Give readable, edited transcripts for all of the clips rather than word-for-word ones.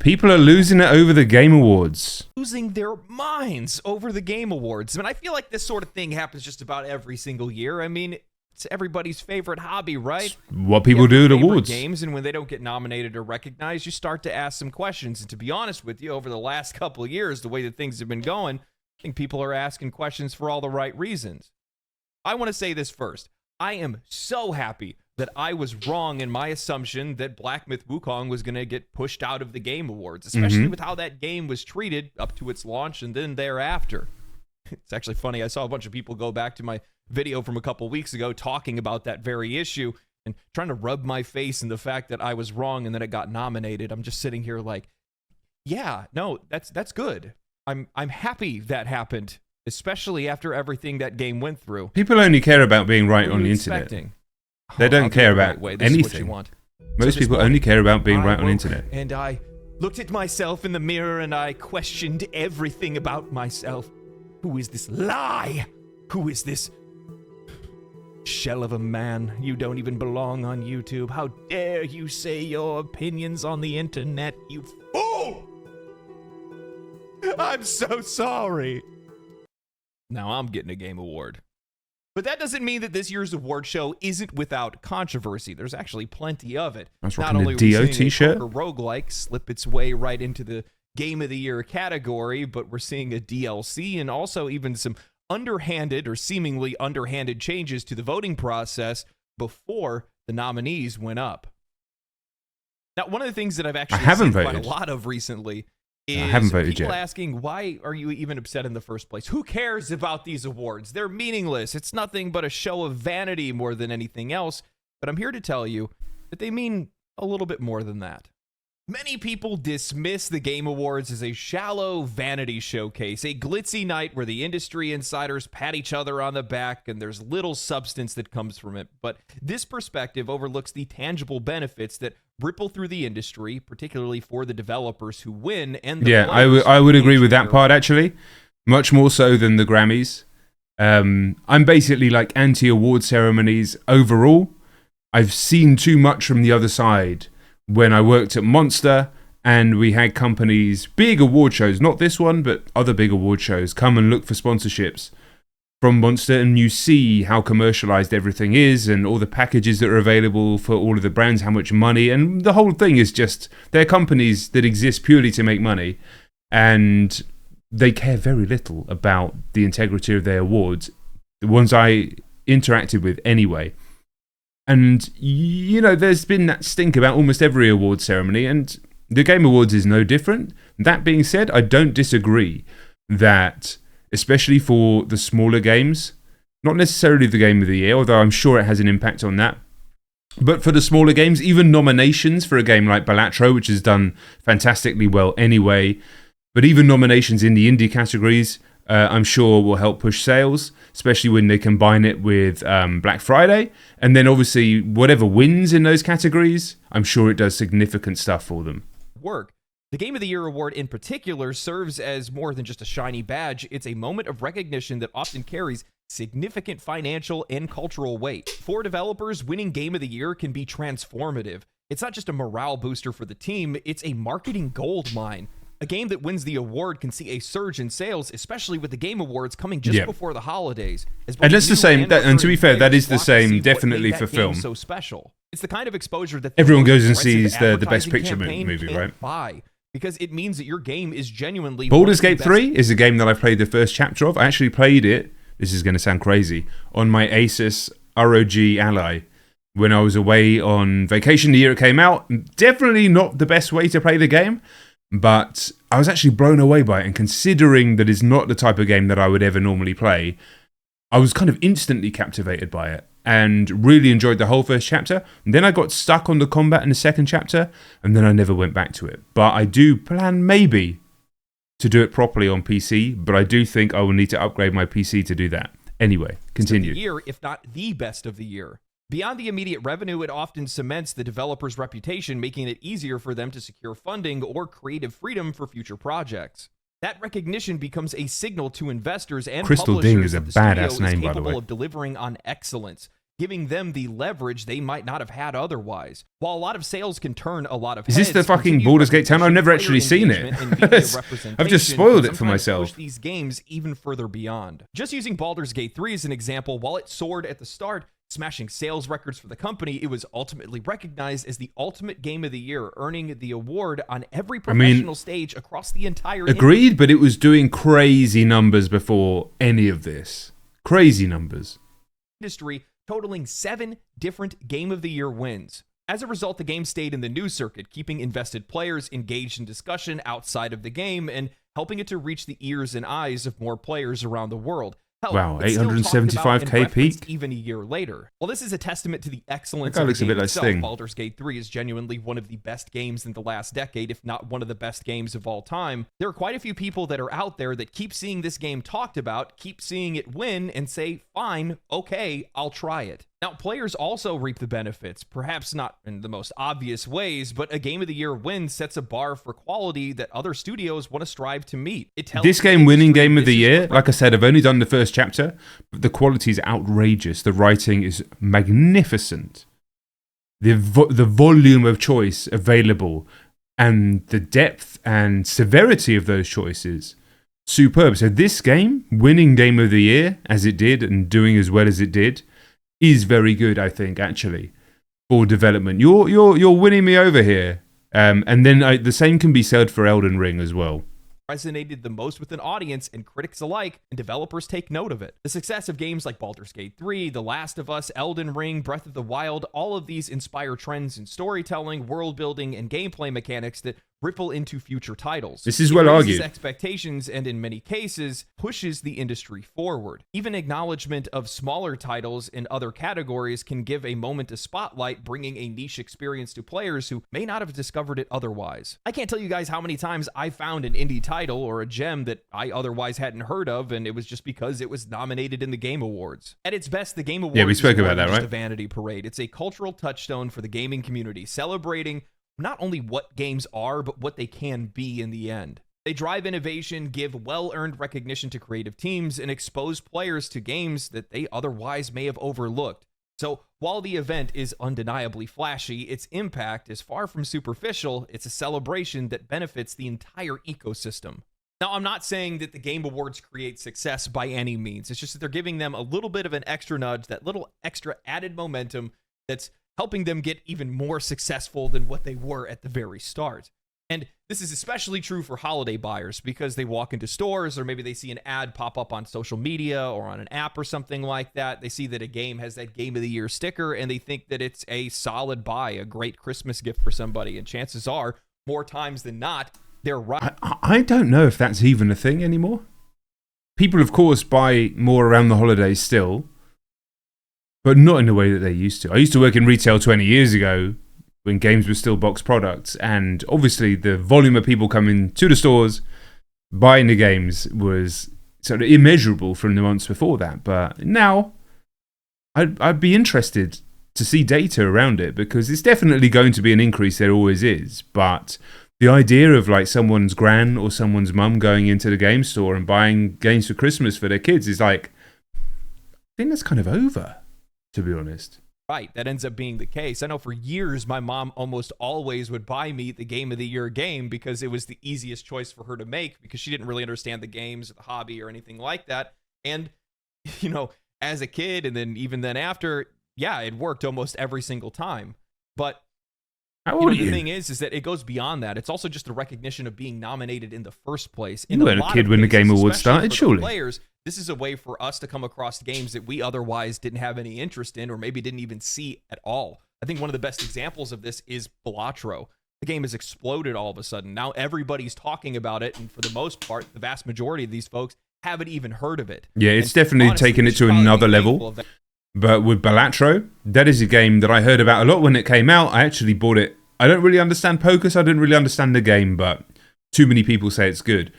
People are losing it over the Game Awards. Losing their minds over the Game Awards. I mean, I feel like this sort of thing happens just about every single year. I mean, it's everybody's favorite hobby, right? It's what people do at awards. Games, and when they don't get nominated or recognized, you start to ask some questions. And to be honest with you, over the last couple of years, the way that things have been going, I think people are asking questions for all the right reasons. I want to say this first. I am so happy that I was wrong in my assumption that Black Myth Wukong was going to get pushed out of the Game Awards, especially with how that game was treated up to its launch and then thereafter. It's actually funny. I saw a bunch of people go back to my video from a couple weeks ago talking about that very issue and trying to rub my face in the fact that I was wrong and that it got nominated. I'm just sitting here like, yeah, no, that's good. I'm happy that happened, especially after everything that game went through. People only care about being right on the internet. They don't care about anything. Most people only care about being right on the internet. And I looked at myself in the mirror and I questioned everything about myself. Who is this lie? Who is this shell of a man? You don't even belong on YouTube. How dare you say your opinions on the internet, you fool! I'm so sorry. Now I'm getting a Game Award. But that doesn't mean that this year's award show isn't without controversy. There's actually plenty of it. I was rocking a GOT shirt. A roguelike slip its way right into the Game of the Year category, but we're seeing a DLC and also even some underhanded or seemingly underhanded changes to the voting process before the nominees went up. Now, one of the things that I've actually seen quite a lot of recently is people asking, why are you even upset in the first place? Who cares about these awards? They're meaningless. It's nothing but a show of vanity more than anything else. But I'm here to tell you that they mean a little bit more than that. Many people dismiss the Game Awards as a shallow vanity showcase, a glitzy night where the industry insiders pat each other on the back and there's little substance that comes from it. But this perspective overlooks the tangible benefits that ripple through the industry, particularly for the developers who win and the players. I would agree with that part, actually. Much more so than the Grammys. I'm basically like anti-award ceremonies overall. I've seen too much from the other side. When I worked at Monster and we had companies, big award shows, not this one, but other big award shows, come and look for sponsorships from Monster, and you see how commercialized everything is and all the packages that are available for all of the brands, how much money, and the whole thing is just, they're companies that exist purely to make money, and they care very little about the integrity of their awards, the ones I interacted with anyway. And, you know, there's been that stink about almost every award ceremony, and the Game Awards is no different. That being said, I don't disagree that, especially for the smaller games, not necessarily the Game of the Year, although I'm sure it has an impact on that, but for the smaller games, even nominations for a game like Balatro, which has done fantastically well anyway, but even nominations in the indie categories, I'm sure will help push sales, especially when they combine it with Black Friday. And then obviously whatever wins in those categories, I'm sure it does significant stuff for them. The Game of the Year award in particular serves as more than just a shiny badge. It's a moment of recognition that often carries significant financial and cultural weight. For developers, winning Game of the Year can be transformative. It's not just a morale booster for the team, it's a marketing gold mine. A game that wins the award can see a surge in sales, especially with the Game Awards coming just before the holidays. And that's the same, and to be fair, that is the same definitely for film. So special. It's the kind of exposure that everyone goes and sees the Best Picture movie, right? Buy, because it means that your game is genuinely... Baldur's Gate 3 is a game that I played the first chapter of. I actually played it, this is going to sound crazy, on my Asus ROG Ally when I was away on vacation the year it came out. Definitely not the best way to play the game. But I was actually blown away by it, and considering that it's not the type of game that I would ever normally play, I was kind of instantly captivated by it and really enjoyed the whole first chapter. And then I got stuck on the combat in the second chapter, and then I never went back to it. But I do plan maybe to do it properly on PC, but I do think I will need to upgrade my PC to do that. Anyway, continue. Best of the year, if not the best of the year. Beyond the immediate revenue, it often cements the developer's reputation, making it easier for them to secure funding or creative freedom for future projects. That recognition becomes a signal to investors and Crystal publishers Ding is a that the badass studio name, is by the capable way. of delivering on excellence. giving them the leverage they might not have had otherwise. While a lot of sales can turn a lot of Is heads, this the fucking continued Baldur's Gate 10? I've never player actually seen it. engagement and media I've just representation spoiled can it for sometimes myself. push these games even further beyond. Just using Baldur's Gate 3 as an example, while it soared at the start, smashing sales records for the company, it was ultimately recognized as the ultimate game of the year, earning the award on every professional stage across the entire Agreed, but it was doing crazy numbers before any of this. Crazy numbers. Industry, totaling 7 different Game of the Year wins. As a result, the game stayed in the news circuit, keeping invested players engaged in discussion outside of the game and helping it to reach the ears and eyes of more players around the world. Hell, Wow, it's still talked about 875k and referenced peak? even a year later. Well, this is a testament to the excellence That guy of the looks a game bit like itself. Sting. Baldur's Gate 3 is genuinely one of the best games in the last decade, if not one of the best games of all time. There are quite a few people that are out there that keep seeing this game talked about, keep seeing it win, and say, fine, okay, I'll try it. Now, players also reap the benefits, perhaps not in the most obvious ways, but a Game of the Year win sets a bar for quality that other studios want to strive to meet. It tells This the game winning industry Game of the this is Year, what like I said, I've only done the first chapter, but the quality is outrageous. The writing is magnificent. The volume of choice available and the depth and severity of those choices, superb. So this game, winning Game of the Year, as it did, and doing as well as it did, is very good, I think, actually, for development. You're winning me over here. And then the same can be said for Elden Ring as well. resonated the most with an audience and critics alike, and developers take note of it. The success of games like Baldur's Gate 3, The Last of Us, Elden Ring, Breath of the Wild, all of these inspire trends in storytelling, world building, and gameplay mechanics that ripple into future titles. This is It well raises argued. expectations and in many cases pushes the industry forward. Even acknowledgement of smaller titles in other categories can give a moment of spotlight, bringing a niche experience to players who may not have discovered it otherwise. I can't tell you guys how many times I found an indie title or a gem that I otherwise hadn't heard of, and it was just because it was nominated in the Game Awards. At its best, the Game Awards we is spoke more about than that, just right? a vanity parade. It's a cultural touchstone for the gaming community, celebrating not only what games are, but what they can be in the end. They drive innovation, give well-earned recognition to creative teams, and expose players to games that they otherwise may have overlooked. So while the event is undeniably flashy, its impact is far from superficial. It's a celebration that benefits the entire ecosystem. Now, I'm not saying that the Game Awards create success by any means. It's just that they're giving them a little bit of an extra nudge, that little extra added momentum that's helping them get even more successful than what they were at the very start. And this is especially true for holiday buyers because they walk into stores or maybe they see an ad pop up on social media or on an app or something like that. They see that a game has that Game of the Year sticker and they think that it's a solid buy, a great Christmas gift for somebody. And chances are, more times than not, they're right. I don't know if that's even a thing anymore. People, of course, buy more around the holidays still, but not in the way that they used to. I used to work in retail 20 years ago when games were still box products, and obviously the volume of people coming to the stores buying the games was sort of immeasurable from the months before that. But now, I'd be interested to see data around it because it's definitely going to be an increase. There always is, but the idea of like someone's gran or someone's mum going into the game store and buying games for Christmas for their kids is like, I think that's kind of over, to be honest. Right, that ends up being the case. I know for years my mom almost always would buy me the Game of the Year game because it was the easiest choice for her to make because she didn't really understand the games or the hobby or anything like that. And, you know, as a kid and then even then after, yeah, it worked almost every single time. But How old are the you? thing is that it goes beyond that. It's also just the recognition of being nominated in the first place. You weren't a kid when the Game Awards started, surely. Players, this is a way for us to come across games that we otherwise didn't have any interest in or maybe didn't even see at all. I think one of the best examples of this is Balatro. The game has exploded all of a sudden. Now everybody's talking about it, and for the most part, the vast majority of these folks haven't even heard of it. Yeah, it's And definitely honestly, taken we it should to probably be another thankful level. of that. But with Balatro, that is a game that I heard about a lot when it came out. I actually bought it. I don't really understand poker, so I didn't really understand the game, but too many people say it's good.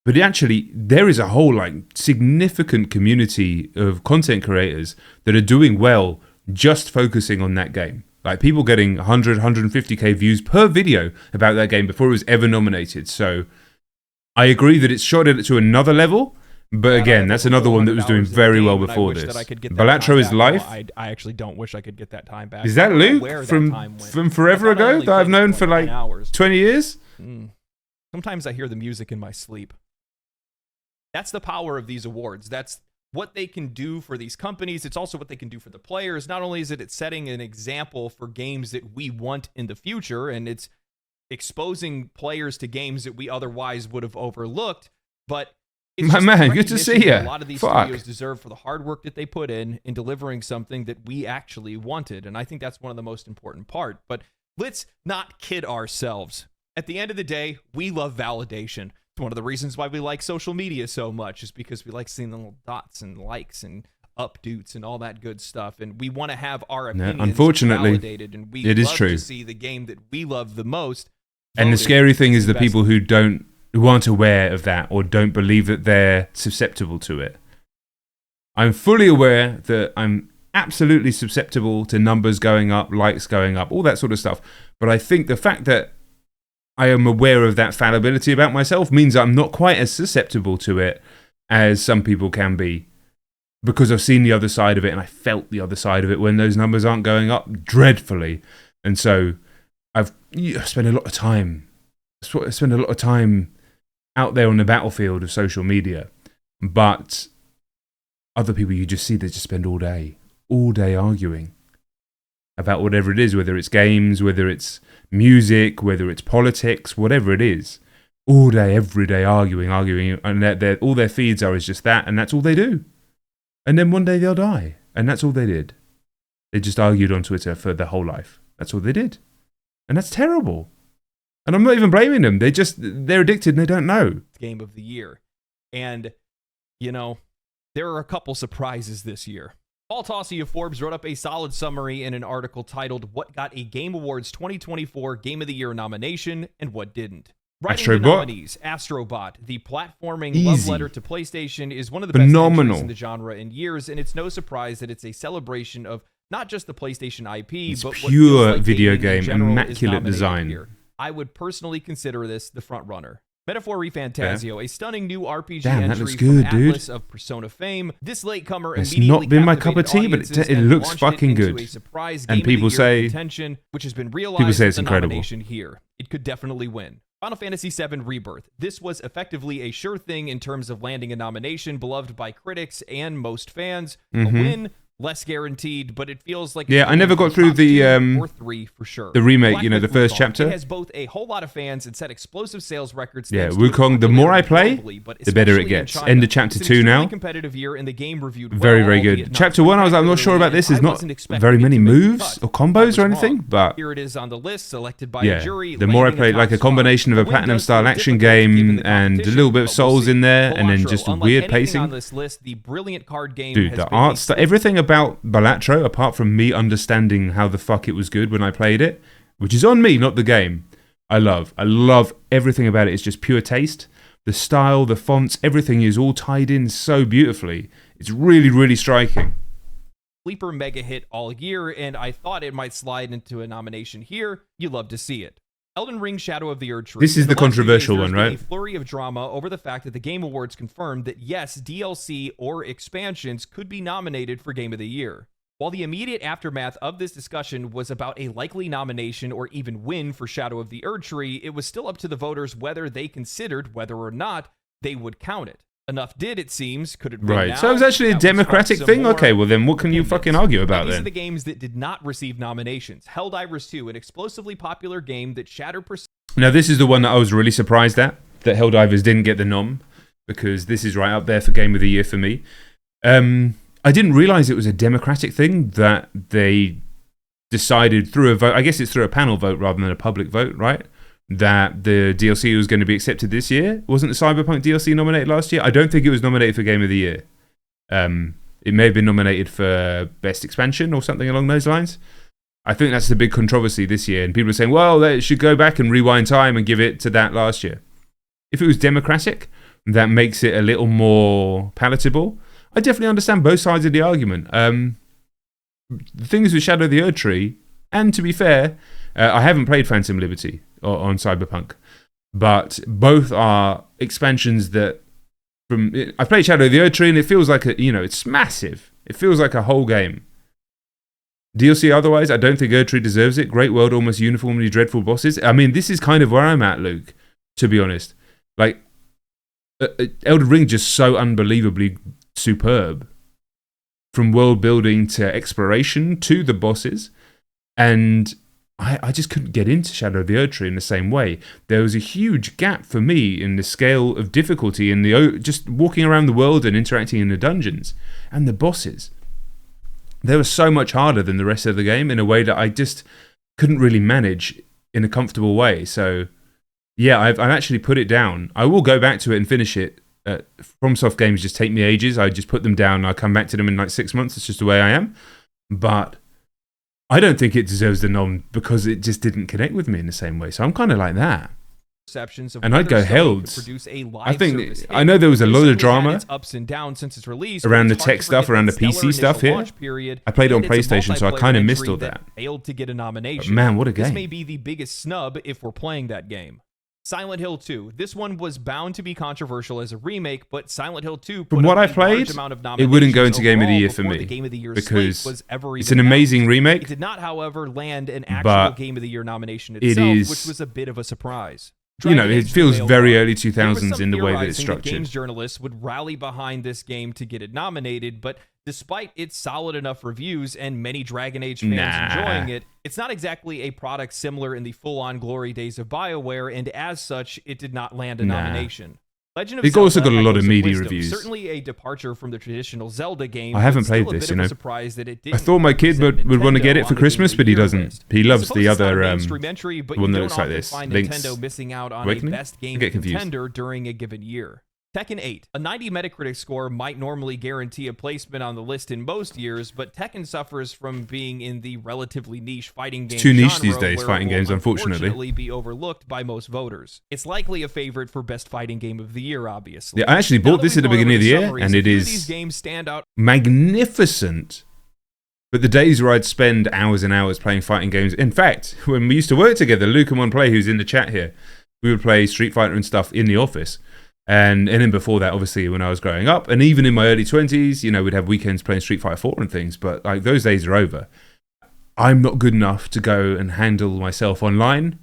But actually, there is a whole like significant community of content creators that are doing well just focusing on that game. Like people getting 100, 150k views per video about that game before it was ever nominated. So I agree that it's shot it to another level, But again, that's another one that was doing very well before this. Balatro is life. I actually don't wish I could get that time back. Is that Luke from forever ago that I've known for like 20 years? Sometimes I hear the music in my sleep. That's the power of these awards. That's what they can do for these companies. It's also what they can do for the players. Not only is it setting an example for games that we want in the future, and it's exposing players to games that we otherwise would have overlooked, but it's my man, good to see you. A lot of these studios deserve for the hard work that they put in delivering something that we actually wanted, and I think that's one of the most important part. But let's not kid ourselves. At the end of the day, we love validation. It's one of the reasons why we like social media so much, is because we like seeing the little dots and likes and updates and all that good stuff, and we want to have our opinions validated, and we love to see the game that we love the most. And the scary thing is the people who aren't aware of that or don't believe that they're susceptible to it. I'm fully aware that I'm absolutely susceptible to numbers going up, likes going up, all that sort of stuff. But I think the fact that I am aware of that fallibility about myself means I'm not quite as susceptible to it as some people can be, because I've seen the other side of it and I felt the other side of it when those numbers aren't going up dreadfully. And so I spend a lot of time out there on the battlefield of social media. But other people you just see, they just spend all day arguing about whatever it is, whether it's games, whether it's music, whether it's politics, whatever it is. All day, every day, arguing, and all their feeds is just that, and that's all they do. And then one day they'll die, and that's all they did. They just argued on Twitter for their whole life. That's all they did. And that's terrible. And I'm not even blaming them. They're addicted and they don't know. Game of the year. And, there are a couple surprises this year. Paul Tossi of Forbes wrote up a solid summary in an article titled What Got a Game Awards 2024 Game of the Year nomination and What Didn't. Writing the nominees, Astrobot, the platforming love letter to PlayStation, is one of the best entries in the genre in years, and it's no surprise that it's a celebration of not just the PlayStation IP, but pure video game, immaculate design. Here. I would personally consider this the front runner. Metaphor Refantasio, a stunning new RPG entry from Atlas of Persona fame. This latecomer it's not been my cup of tea, but it looks fucking good. And people say, which has been realized people say it's incredible. Here. It could definitely win. Final Fantasy VII Rebirth. This was effectively a sure thing in terms of landing a nomination, beloved by critics and most fans. A win, less guaranteed, but it feels like I never got through the or 3 for sure. The remake, the first chapter. It has both a whole lot of fans and set explosive sales records. Wukong. The more I play, the better it gets. End of chapter 2 now. Competitive year in the game reviewed very, very good. Chapter 1, I was like, I'm not sure about this. There's not very many moves or combos or anything, but here it is on the list, selected by a jury. The more I play, like a combination of a platinum style action game and a little bit of Souls in there, and then just a weird pacing. On this list, the brilliant card game. Dude, the art stuff, everything about Balatro, apart from me understanding how the fuck it was good when I played it, which is on me, not the game. I love everything about it. It's just pure taste. The style, the fonts, everything is all tied in so beautifully. It's really, really striking. Sleeper mega hit all year, and I thought it might slide into a nomination here. You love to see it. Elden Ring Shadow of the Erdtree. This is the controversial one, right? A flurry of drama over the fact that the Game Awards confirmed that yes, DLC or expansions could be nominated for Game of the Year. While the immediate aftermath of this discussion was about a likely nomination or even win for Shadow of the Erdtree, it was still up to the voters whether they considered whether or not they would count it. Enough did, it seems. Could it win right. now? So it was actually a democratic thing? Okay, well then what can you fucking argue about These then? are the games that did not receive nominations. Helldivers 2, an explosively popular game that shattered Now this is the one that I was really surprised at, that Helldivers didn't get the nom, because this is right up there for Game of the Year for me. I didn't realize it was a democratic thing, that they decided through a vote, I guess it's through a panel vote rather than a public vote, right? That the DLC was going to be accepted this year. Wasn't the Cyberpunk DLC nominated last year? I don't think it was nominated for Game of the Year. It may have been nominated for Best Expansion or something along those lines. I think that's the big controversy this year. And people are saying, well, they should go back and rewind time and give it to that last year. If it was democratic, that makes it a little more palatable. I definitely understand both sides of the argument. The thing is with Shadow of the Erdtree, and to be fair, I haven't played Phantom Liberty on Cyberpunk, but both are expansions that I played Shadow of the Erdtree, and it feels like it's massive. It feels like a whole game. DLC otherwise, I don't think Erdtree deserves it. Great world, almost uniformly dreadful bosses. I mean, this is kind of where I'm at, Luke, to be honest. Like, Elden Ring just so unbelievably superb. From world building to exploration to the bosses. And I just couldn't get into Shadow of the Erdtree in the same way. There was a huge gap for me in the scale of difficulty in just walking around the world and interacting in the dungeons. And the bosses. They were so much harder than the rest of the game in a way that I just couldn't really manage in a comfortable way. So, yeah, I've actually put it down. I will go back to it and finish it. FromSoft games just take me ages. I just put them down. I'll come back to them in like 6 months. It's just the way I am. But I don't think it deserves the nom because it just didn't connect with me in the same way. So I'm kind of like that. And I'd go held. I know there was a lot of drama ups and downs since its release, around the tech stuff, around the PC stuff here. I played it on PlayStation, so I kind of missed all that. Failed to get a nomination. But man, what a game! This may be the biggest snub if we're playing that game. Silent Hill 2. This one was bound to be controversial as a remake, but Silent Hill 2 from what I played, it wouldn't go into Game of the Year for me because it's an amazing remake. It did not, however, land an actual Game of the Year nomination itself, which was a bit of a surprise. It feels very early 2000s in the way that it's structured. Games journalists would rally behind this game to get it nominated, but despite its solid enough reviews and many Dragon Age fans enjoying it, it's not exactly a product similar in the full-on glory days of BioWare, and as such, it did not land a nomination. Legend of Zelda also got a lot of media reviews. Certainly a departure from the traditional Zelda game. I haven't played this, surprise that it didn't. I thought my kid would want to get it for Christmas, but he doesn't. He loves the other one that looks like this. Link's Nintendo missing out on Awakening? a best game contender during a given year. Tekken 8. A 90 Metacritic score might normally guarantee a placement on the list in most years, but Tekken suffers from being in the relatively niche fighting game genre. Too niche these where days, it fighting will games, unfortunately. be overlooked by most voters. It's likely a favorite for best fighting game of the year, obviously. Yeah, I actually bought this at the beginning of the year, and it is these games stand out magnificent. But the days where I'd spend hours and hours playing fighting games, in fact, when we used to work together, Luke and One Play, who's in the chat here, we would play Street Fighter and stuff in the office. And then before that, obviously, when I was growing up, and even in my early 20s, we'd have weekends playing Street Fighter 4 and things, but like those days are over. I'm not good enough to go and handle myself online,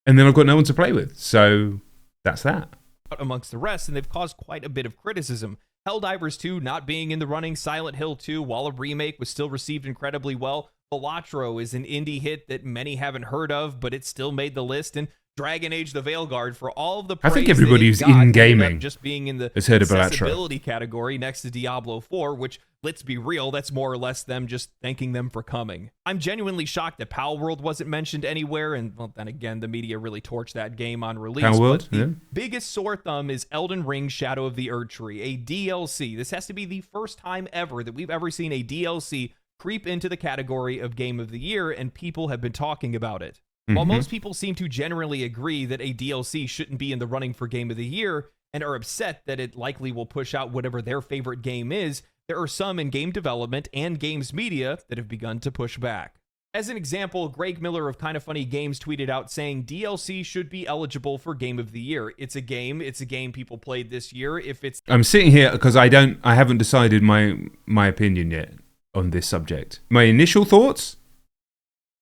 and then I've got no one to play with. So that's that. Amongst the rest, and they've caused quite a bit of criticism. Helldivers 2 not being in the running, Silent Hill 2, while a remake, was still received incredibly well. Balatro is an indie hit that many haven't heard of, but it still made the list, and Dragon Age: The Veilguard, for all of the praise I think everybody who's in gaming just being in the has heard of Balatro. Accessibility category next to Diablo 4, which, let's be real, that's more or less them just thanking them for coming. I'm genuinely shocked that Pal World wasn't mentioned anywhere, and well, then again, the media really torched that game on release. Pal World, but the biggest sore thumb is Elden Ring: Shadow of the Erdtree, a DLC. This has to be the first time ever that we've ever seen a DLC creep into the category of Game of the Year, and people have been talking about it. While most people seem to generally agree that a DLC shouldn't be in the running for Game of the Year and are upset that it likely will push out whatever their favorite game is, there are some in game development and games media that have begun to push back. As an example, Greg Miller of Kinda Funny Games tweeted out saying DLC should be eligible for Game of the Year. It's a game people played this year. I'm sitting here because I haven't decided my opinion yet on this subject. My initial thoughts,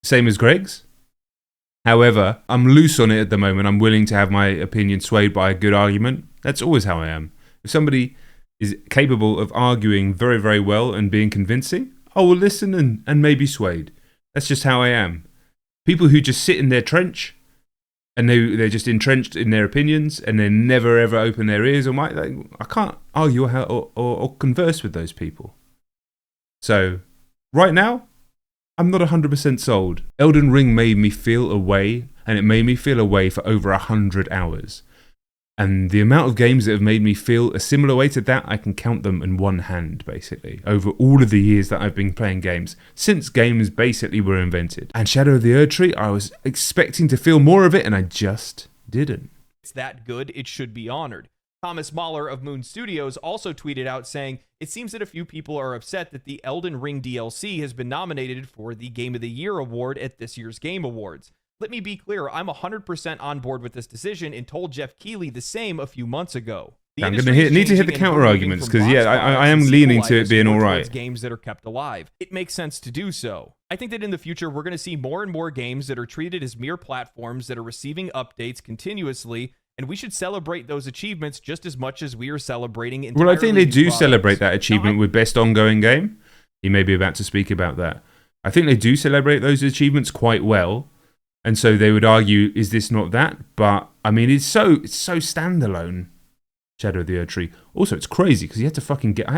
same as Greg's. However, I'm loose on it at the moment. I'm willing to have my opinion swayed by a good argument. That's always how I am. If somebody is capable of arguing very, very well and being convincing, I will listen and maybe swayed. That's just how I am. People who just sit in their trench and they're just entrenched in their opinions and they never ever open their ears I can't argue or converse with those people. So, right now, I'm not 100% sold. Elden Ring made me feel a way, and it made me feel a way for over 100 hours. And the amount of games that have made me feel a similar way to that, I can count them in one hand, basically, over all of the years that I've been playing games, since games basically were invented. And Shadow of the Erdtree, I was expecting to feel more of it, and I just didn't. It's that good, it should be honored. Thomas Mahler of Moon Studios also tweeted out saying, it seems that a few people are upset that the Elden Ring DLC has been nominated for the Game of the Year award at this year's Game Awards. Let me be clear, I'm 100% on board with this decision and told Jeff Keighley the same a few months ago. The I'm going to industry is need to hit the changing and counter moving arguments from because, box yeah, I products am and leaning to sequel it being more all towards right. games that are kept alive. It makes sense to do so. I think that in the future, we're going to see more and more games that are treated as mere platforms that are receiving updates continuously, and we should celebrate those achievements just as much as we are celebrating entirely Well, I think they new do products. celebrate that achievement Now, with best ongoing game. You may be about to speak about that. I think they do celebrate those achievements quite well. And so they would argue, is this not that? But I mean, it's so standalone. Shadow of the Erdtree. Also, it's crazy because I had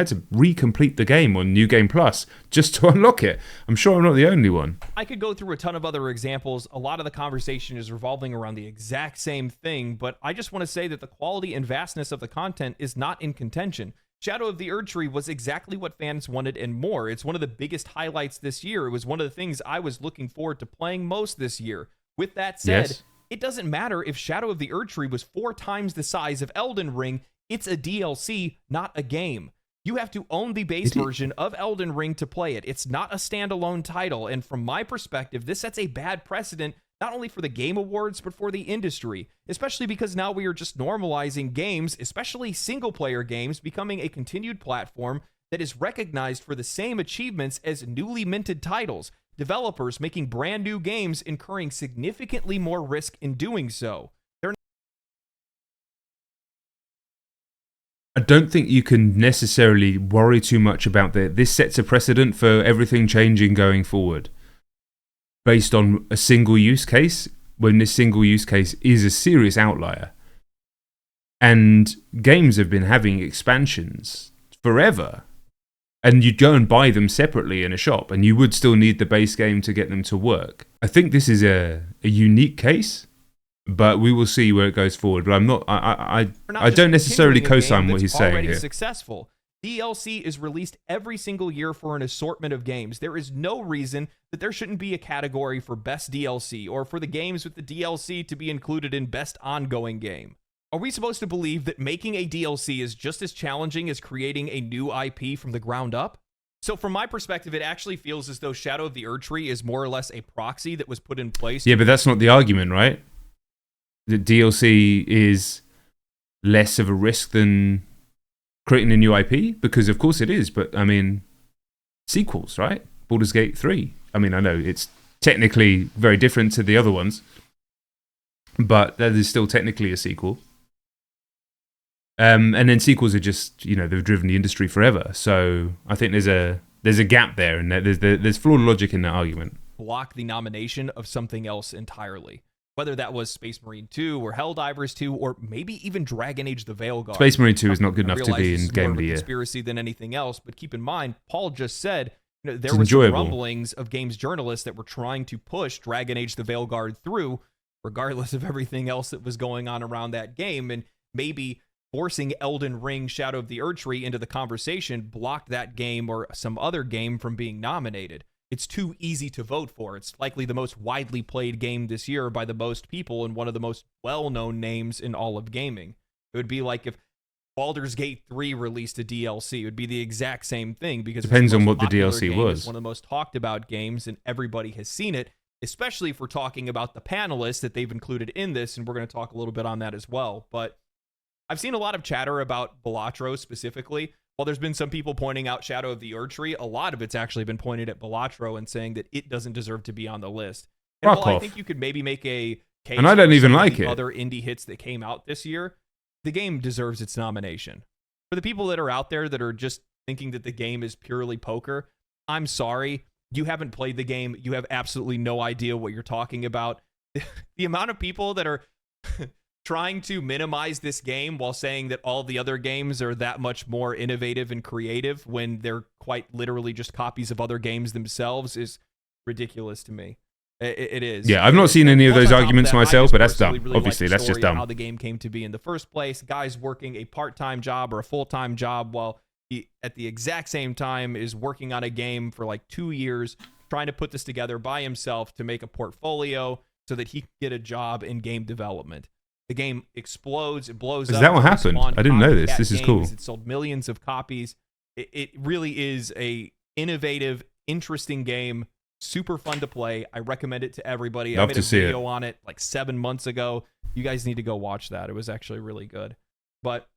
to recomplete the game on New Game Plus just to unlock it. I'm sure I'm not the only one. I could go through a ton of other examples. A lot of the conversation is revolving around the exact same thing, but I just want to say that the quality and vastness of the content is not in contention. Shadow of the Erdtree was exactly what fans wanted and more. It's one of the biggest highlights this year. It was one of the things I was looking forward to playing most this year. With that said, Yes. It doesn't matter if Shadow of the Erdtree was 4 times the size of Elden Ring. It's a DLC, not a game. You have to own the base version of Elden Ring to play it. It's not a standalone title, and from my perspective, this sets a bad precedent not only for the Game Awards, but for the industry, especially because now we are just normalizing games, especially single-player games, becoming a continued platform that is recognized for the same achievements as newly minted titles. Developers making brand new games incurring significantly more risk in doing so. I don't think you can necessarily worry too much about that. This sets a precedent for everything changing going forward based on a single use case, when this single use case is a serious outlier. And games have been having expansions forever. And you'd go and buy them separately in a shop, and you would still need the base game to get them to work. I think this is a unique case, but we will see where it goes forward. But I'm not. I don't necessarily co-sign what he's saying here. Successful. DLC is released every single year for an assortment of games. There is no reason that there shouldn't be a category for best DLC, or for the games with the DLC to be included in best ongoing game. Are we supposed to believe that making a DLC is just as challenging as creating a new IP from the ground up? So from my perspective, it actually feels as though Shadow of the Erdtree is more or less a proxy that was put in place. Yeah, but that's not the argument, right? The DLC is less of a risk than creating a new IP, because of course it is. But I mean, sequels, right? Baldur's Gate 3. I mean, I know it's technically very different to the other ones, but that is still technically a sequel. And then sequels are just, they've driven the industry forever. So I think there's a gap there, and there's flawed logic in that argument. Block the nomination of something else entirely. Whether that was Space Marine 2 or Helldivers 2, or maybe even Dragon Age the Veilguard. Space Marine 2 is not good enough to be in Game of the Year. Conspiracy than anything else, but keep in mind, Paul just said there was were some rumblings of games journalists that were trying to push Dragon Age the Veilguard through, regardless of everything else that was going on around that game, and maybe forcing Elden Ring Shadow of the Erdtree into the conversation blocked that game or some other game from being nominated. It's too easy to vote for. It's likely the most widely played game this year by the most people and one of the most well-known names in all of gaming. It would be like if Baldur's Gate 3 released a DLC. It would be the exact same thing, because depends on what the DLC was. It's one of the most talked about games, and everybody has seen it, especially if we're talking about the panelists that they've included in this, and we're going to talk a little bit on that as well. But I've seen a lot of chatter about Balatro specifically. While there's been some people pointing out Shadow of the Erdtree, a lot of it's actually been pointed at Balatro and saying that it doesn't deserve to be on the list. And while I think you could maybe make a case, and I don't even like it. Other indie hits that came out this year, the game deserves its nomination. For the people that are out there that are just thinking that the game is purely poker, I'm sorry. You haven't played the game. You have absolutely no idea what you're talking about. The amount of people that are trying to minimize this game while saying that all the other games are that much more innovative and creative when they're quite literally just copies of other games themselves is ridiculous to me. It is. Yeah, I've not seen any of those arguments myself, but that's dumb. Really obviously, that's just dumb. How the game came to be in the first place. Guys working a part-time job or a full-time job while he, at the exact same time, is working on a game for like 2 years, trying to put this together by himself to make a portfolio so that he can get a job in game development. The game explodes, it blows up. Is that what happened? I didn't know this. This is cool. It sold millions of copies. It really is a innovative, interesting game. Super fun to play. I recommend it to everybody. I made a video on it like 7 months ago. You guys need to go watch that. It was actually really good. But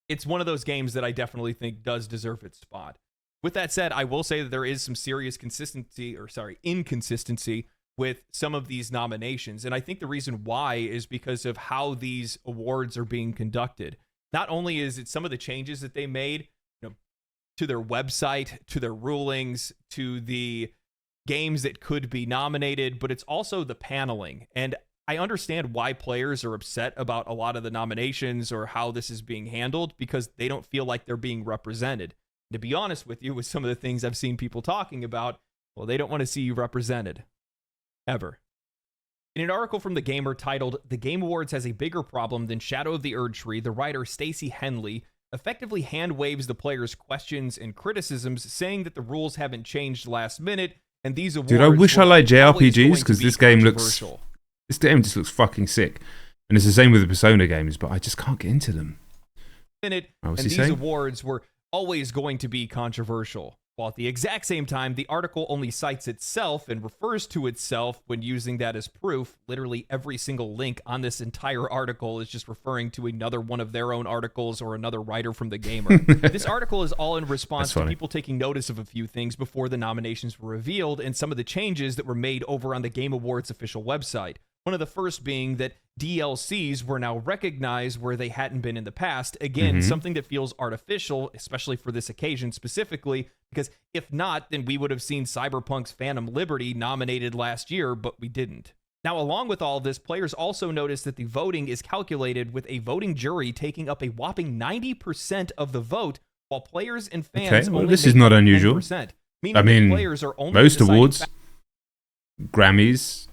it's one of those games that I definitely think does deserve its spot. With that said, I will say that there is some serious inconsistency with some of these nominations. And I think the reason why is because of how these awards are being conducted. Not only is it some of the changes that they made, to their website, to their rulings, to the games that could be nominated, but it's also the paneling. And I understand why players are upset about a lot of the nominations or how this is being handled, because they don't feel like they're being represented. To be honest with you, with some of the things I've seen people talking about, well, they don't want to see you represented. Ever. In an article from The Gamer titled "The Game Awards Has a Bigger Problem Than Shadow of the Erdtree," the writer Stacey Henley effectively hand-waves the players' questions and criticisms, saying that the rules haven't changed last minute, and these awards... Dude, I wish I liked JRPGs, because this game looks... This game just looks fucking sick. And it's the same with the Persona games, but I just can't get into them. And these awards were always going to be controversial. While at the exact same time, the article only cites itself and refers to itself when using that as proof. Literally every single link on this entire article is just referring to another one of their own articles or another writer from The Gamer. This article is all in response to people taking notice of a few things before the nominations were revealed and some of the changes that were made over on the Game Awards official website. One of the first being that DLCs were now recognized where they hadn't been in the past. Again, something that feels artificial, especially for this occasion specifically, because if not, then we would have seen Cyberpunk's Phantom Liberty nominated last year, but we didn't. Now, along with all this, players also noticed that the voting is calculated with a voting jury taking up a whopping 90% of the vote, while players and fans only this is not unusual. 10%, meaning players are only most awards, Grammys,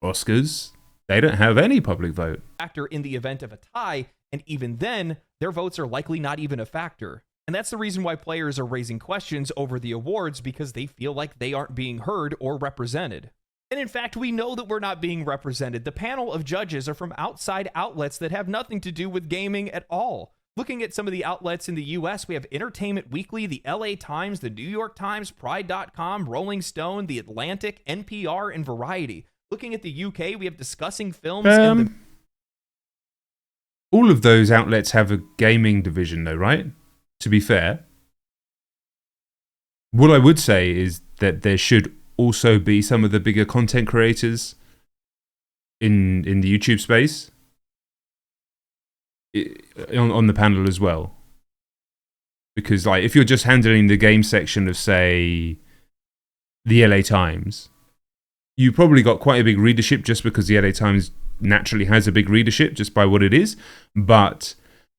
Oscars, they don't have any public vote. Factor in the event of a tie, and even then, their votes are likely not even a factor. And that's the reason why players are raising questions over the awards, because they feel like they aren't being heard or represented. And in fact, we know that we're not being represented. The panel of judges are from outside outlets that have nothing to do with gaming at all. Looking at some of the outlets in the US, we have Entertainment Weekly, the LA Times, the New York Times, Pride.com, Rolling Stone, The Atlantic, NPR, and Variety. Looking at the UK, we have Discussing Films and all of those outlets have a gaming division though, right? To be fair. What I would say is that there should also be some of the bigger content creators in the YouTube space on the panel as well. Because like if you're just handling the game section of, say, the LA Times, you probably got quite a big readership just because the LA Times naturally has a big readership just by what it is, but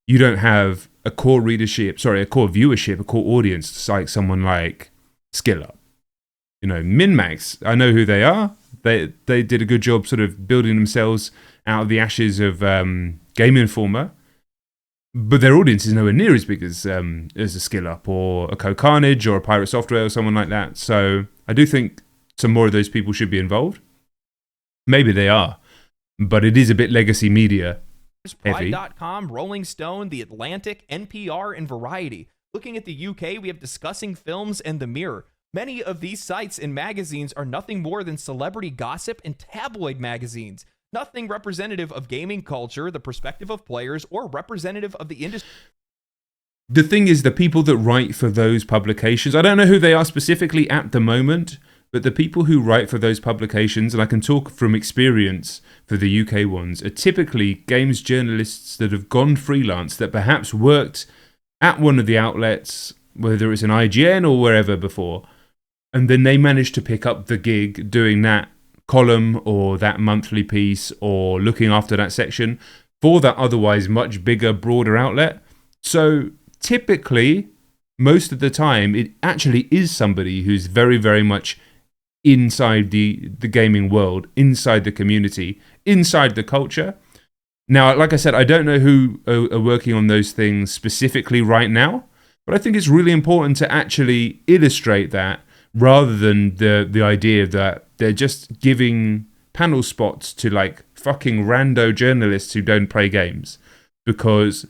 you don't have a core viewership, a core audience like someone like SkillUp. MinMax, I know who they are. They did a good job sort of building themselves out of the ashes of Game Informer, but their audience is nowhere near as big as a SkillUp or a Co-Carnage or a Pirate Software or someone like that. So I do think some more of those people should be involved. Maybe they are, but it is a bit legacy media heavy. Pride.com, Rolling Stone, The Atlantic, NPR, and Variety. Looking at the UK, we have Discussing Films and The Mirror. Many of these sites and magazines are nothing more than celebrity gossip and tabloid magazines. Nothing representative of gaming culture, the perspective of players, or representative of the industry. The thing is, the people that write for those publications, I don't know who they are specifically at the moment, but the people who write for those publications, and I can talk from experience for the UK ones, are typically games journalists that have gone freelance, that perhaps worked at one of the outlets, whether it's an IGN or wherever before, and then they managed to pick up the gig doing that column or that monthly piece or looking after that section for that otherwise much bigger, broader outlet. So typically, most of the time, it actually is somebody who's very, very much inside the gaming world, inside the community, inside the culture. Now, like I said, I don't know who are working on those things specifically right now, but I think it's really important to actually illustrate that rather than the idea that they're just giving panel spots to like fucking rando journalists who don't play games. Because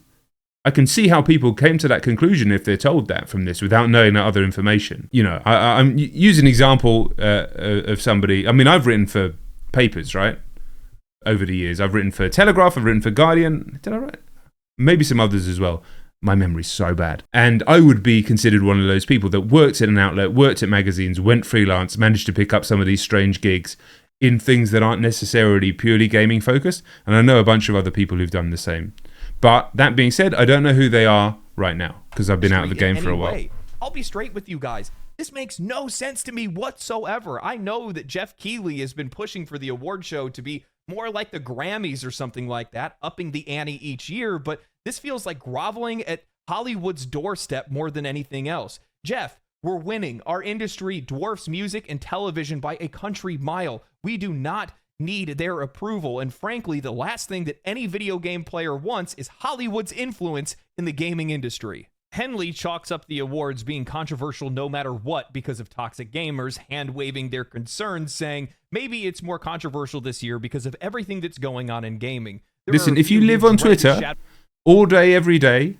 I can see how people came to that conclusion if they're told that from this without knowing that other information. I'm using an example of somebody. I mean, I've written for papers, right? Over the years, I've written for Telegraph, I've written for Guardian. Did I write? Maybe some others as well. My memory's so bad. And I would be considered one of those people that worked at an outlet, worked at magazines, went freelance, managed to pick up some of these strange gigs in things that aren't necessarily purely gaming focused. And I know a bunch of other people who've done the same. But that being said, I don't know who they are right now because I've been out of the game for a while. I'll be straight with you guys. This makes no sense to me whatsoever. I know that Jeff Keighley has been pushing for the award show to be more like the Grammys or something like that, upping the ante each year, but this feels like groveling at Hollywood's doorstep more than anything else. Jeff, we're winning. Our industry dwarfs music and television by a country mile. We do not need their approval, and frankly, the last thing that any video game player wants is Hollywood's influence in the gaming industry. Henley chalks up the awards being controversial no matter what because of toxic gamers, hand-waving their concerns, saying maybe it's more controversial this year because of everything that's going on in gaming. Listen, if you live on Twitter all day, every day,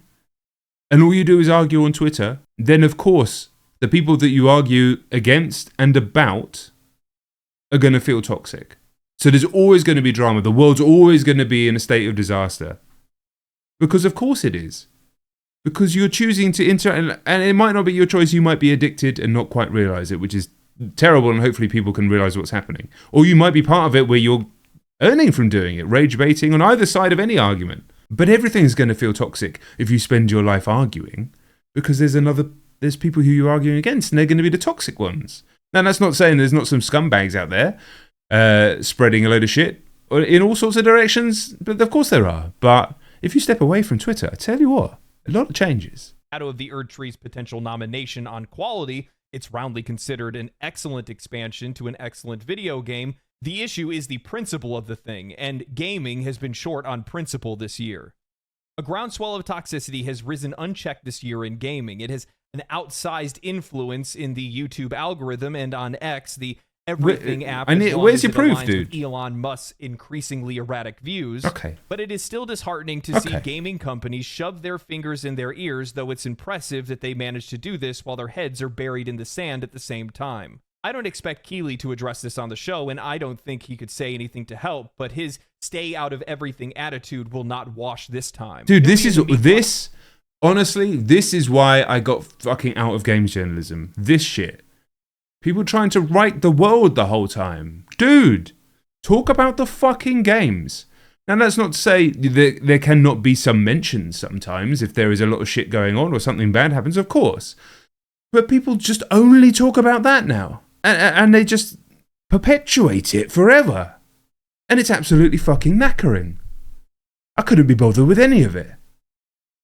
and all you do is argue on Twitter, then of course, the people that you argue against and about are going to feel toxic. So there's always going to be drama. The world's always going to be in a state of disaster. Because of course it is. Because you're choosing to interact, and it might not be your choice. You might be addicted and not quite realize it, which is terrible, and hopefully people can realize what's happening. Or you might be part of it where you're earning from doing it, rage baiting on either side of any argument. But everything's going to feel toxic if you spend your life arguing, because there's people who you're arguing against, and they're going to be the toxic ones. Now, that's not saying there's not some scumbags out there spreading a load of shit in all sorts of directions, but of course there are. But if you step away from Twitter, I tell you what, a lot of changes. Shadow of the Erdtree's potential nomination on quality, it's roundly considered an excellent expansion to an excellent video game. The issue is the principle of the thing, and gaming has been short on principle this year. A groundswell of toxicity has risen unchecked this year in gaming. It has an outsized influence in the YouTube algorithm and on X, the everything app. Where's your proof, dude? Elon Musk's increasingly erratic views. Okay. But it is still disheartening to see gaming companies shove their fingers in their ears, though it's impressive that they managed to do this while their heads are buried in the sand at the same time. I don't expect Keighley to address this on the show, and I don't think he could say anything to help, but his stay out of everything attitude will not wash this time. Dude, honestly, this is why I got fucking out of games journalism. This shit. People trying to right the world the whole time. Dude, talk about the fucking games. Now, that's not to say there cannot be some mentions sometimes if there is a lot of shit going on or something bad happens, of course. But people just only talk about that now. And they just perpetuate it forever. And it's absolutely fucking knackering. I couldn't be bothered with any of it.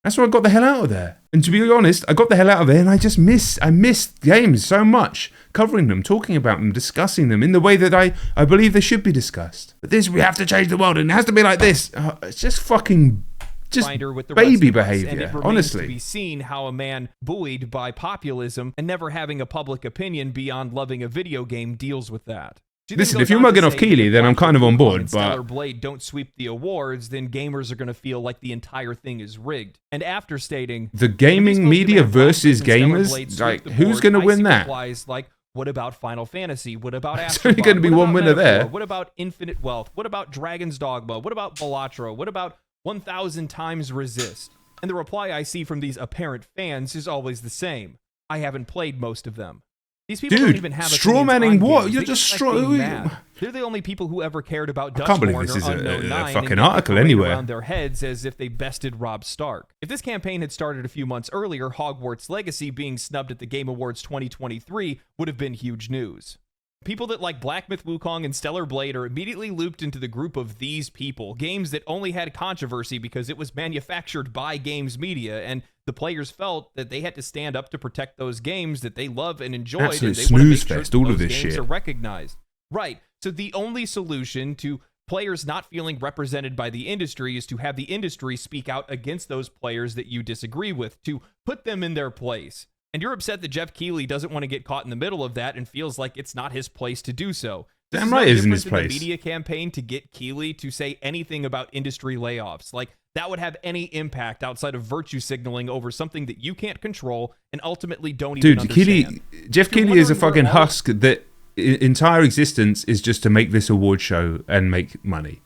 That's why I got the hell out of there. And to be honest, I got the hell out of there and I missed games so much. Covering them, talking about them, discussing them in the way that I believe they should be discussed. But we have to change the world and it has to be like this. It's just fucking... just baby behavior, and it remains honestly. To be seen how a man buoyed by populism and never having a public opinion beyond loving a video game deals with that. Listen, if you're mugging off Keighley, then I'm kind of on board. But Stellar Blade don't sweep the awards, then gamers are going to feel like the entire thing is rigged. And after stating the gaming media versus gamers, like who's going to win that? Like, what about Final Fantasy? What about There's only going to be one winner there. What about Infinite Wealth? What about Dragon's Dogma? What about Balatro? What about 1,000 times Resist? And the reply I see from these apparent fans is always the same. I haven't played most of them. These people don't even have strawmanning what? You're just They're the only people who ever cared about Dutchborn I can't believe this is a fucking article anywhere. Around their heads as if they bested Rob Stark. If this campaign had started a few months earlier, Hogwarts Legacy being snubbed at the Game Awards 2023 would have been huge news. People that like Black Myth Wukong and Stellar Blade are immediately looped into the group of these people, games that only had controversy because it was manufactured by games media, and the players felt that they had to stand up to protect those games that they love and enjoyed. Absolute and they want to make snooze sure fest, all of those this games shit are recognized. Right. So the only solution to players not feeling represented by the industry is to have the industry speak out against those players that you disagree with, to put them in their place. And you're upset that Jeff Keighley doesn't want to get caught in the middle of that and feels like it's not his place to do so. Damn right, isn't his place. The media campaign to get Keighley to say anything about industry layoffs, like that would have any impact outside of virtue signaling over something that you can't control and ultimately don't even understand. Jeff Keighley is a fucking husk that entire existence is just to make this award show and make money.